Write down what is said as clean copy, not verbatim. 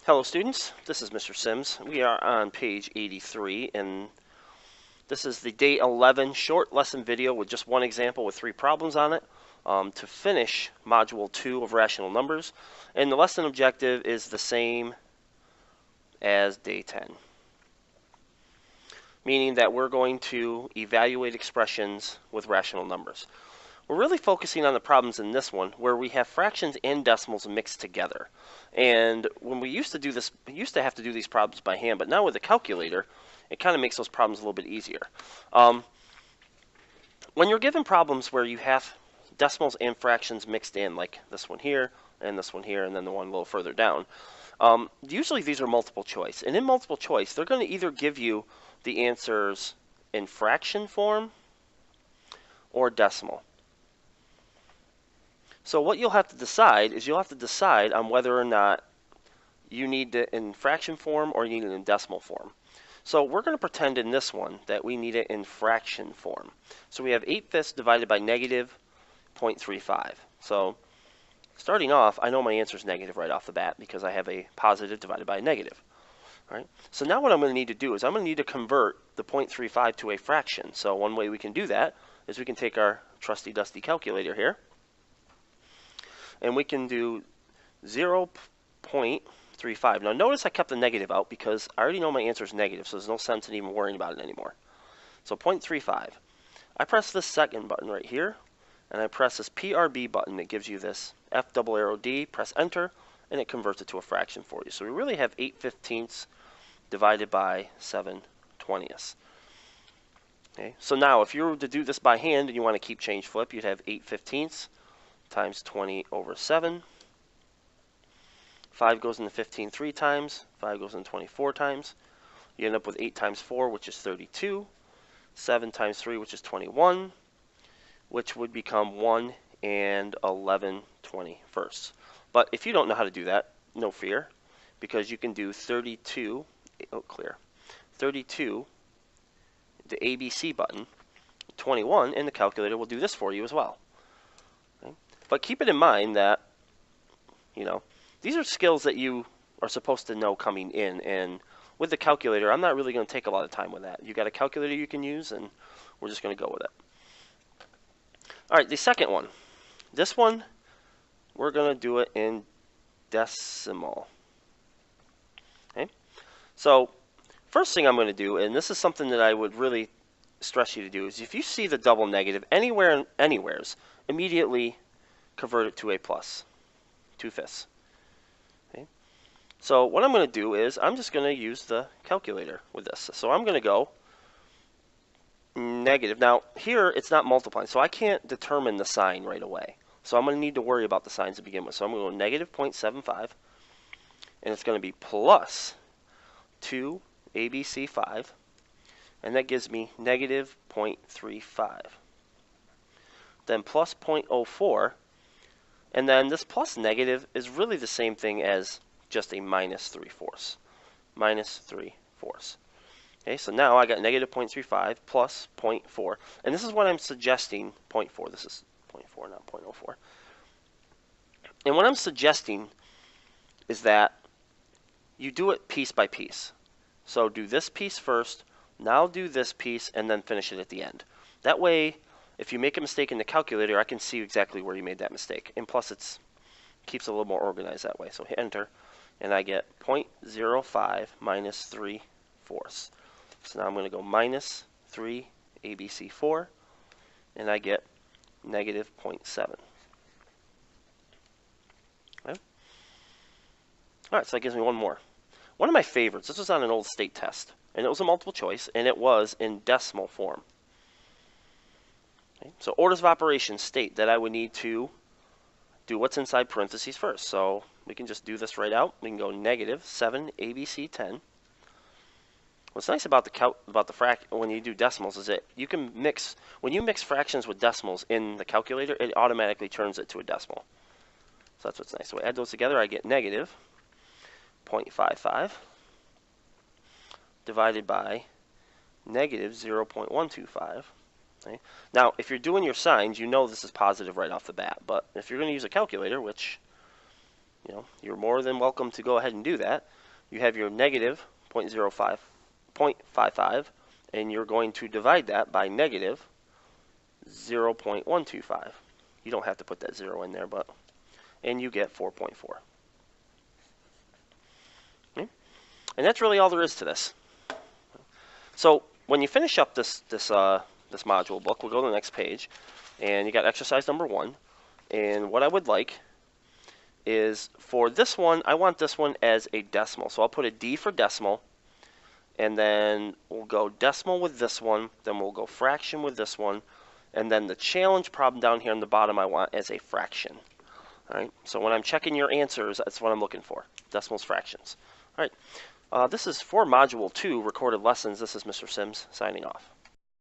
Hello students, this is Mr. Sims. We are on page 83 and this is the day 11 short lesson video with just one example with 3 problems on it to finish module 2 of rational numbers, and the lesson objective is the same as day 10, meaning that we're going to evaluate expressions with rational numbers. We're really focusing on the problems in this one where we have fractions and decimals mixed together. And when we used to do this, we used to have to do these problems by hand, but now with a calculator, it kind of makes those problems a little bit easier. When you're given problems where you have decimals and fractions mixed in, like this one here, and this one here, and then the one a little further down, usually these are multiple choice. And in multiple choice, they're going to either give you the answers in fraction form or decimal. So what you'll have to decide is you'll have to decide on whether or not you need it in fraction form or you need it in decimal form. So we're going to pretend in this one that we need it in fraction form. So we have 8/5 divided by negative 0.35. So starting off, I know my answer is negative right off the bat because I have a positive divided by a negative. All right. So now what I'm going to need to do is I'm going to need to convert the 0.35 to a fraction. So one way we can do that is we can take our trusty dusty calculator here, and we can do 0.35. Now notice I kept the negative out because I already know my answer is negative, so there's no sense in even worrying about it anymore. So 0.35. I press this second button right here, and I press this PRB button that gives you this F double arrow D, press enter, and it converts it to a fraction for you. So we really have 8/15 divided by 7/20. Okay, so now if you were to do this by hand and you want to keep change flip, you'd have 8/15 times 20 over 7. 5 goes into 15 3 times. 5 goes into 24 times. You end up with 8 times 4, which is 32. 7 times 3, which is 21, which would become 1 and 11/21. But if you don't know how to do that, no fear, because you can do 32, 32, the ABC button, 21, and the calculator will do this for you as well. But keep it in mind that, these are skills that you are supposed to know coming in. And with the calculator, I'm not really going to take a lot of time with that. You got a calculator you can use, and we're just going to go with it. All right, the second one. This one, we're going to do it in decimal. Okay? So first thing I'm going to do, and this is something that I would really stress you to do, is if you see the double negative anywheres, immediately convert it to a plus, 2/5. Okay. So what I'm going to do is I'm just going to use the calculator with this. So I'm going to go negative. Now here it's not multiplying, so I can't determine the sign right away. So I'm going to need to worry about the signs to begin with. So I'm going to go negative 0.75, and it's going to be plus 2ABC5, and that gives me negative 0.35. Then plus 0.04. And then this plus negative is really the same thing as just a minus 3/4. Minus 3/4. Okay, so now I got negative 0.35 plus 0.4. And this is what I'm suggesting, 0.4. This is 0.4, not 0.04. And what I'm suggesting is that you do it piece by piece. So do this piece first, now do this piece, and then finish it at the end. That way, if you make a mistake in the calculator, I can see exactly where you made that mistake. And plus, it keeps it a little more organized that way. So hit enter, and I get 0.05 minus 3/4. So now I'm going to go minus 3 ABC4, and I get negative 0.7. Okay. All right, so that gives me one more. One of my favorites, this was on an old state test, and it was a multiple choice, and it was in decimal form. Okay. So orders of operations state that I would need to do what's inside parentheses first. So we can just do this right out. We can go negative 7 ABC10. What's nice about when you do decimals is that you can mix, when you mix fractions with decimals in the calculator, it automatically turns it to a decimal. So that's what's nice. So we add those together, I get negative 0.55 divided by negative 0.125. Okay. Now, if you're doing your signs, you know this is positive right off the bat. But if you're going to use a calculator, which you're more than welcome to go ahead and do that. You have your negative 0.55, and you're going to divide that by negative 0.125. You don't have to put that 0 in there, and you get 4.4. Okay? And that's really all there is to this. So when you finish up this module book, we'll go to the next page, and you got exercise number 1. And what I would like is for this one, I want this one as a decimal. So I'll put a D for decimal, and then we'll go decimal with this one, then we'll go fraction with this one, and then the challenge problem down here on the bottom I want as a fraction. All right, so when I'm checking your answers, that's what I'm looking for, decimals, fractions. All right, this is for Module 2, Recorded Lessons. This is Mr. Sims signing off.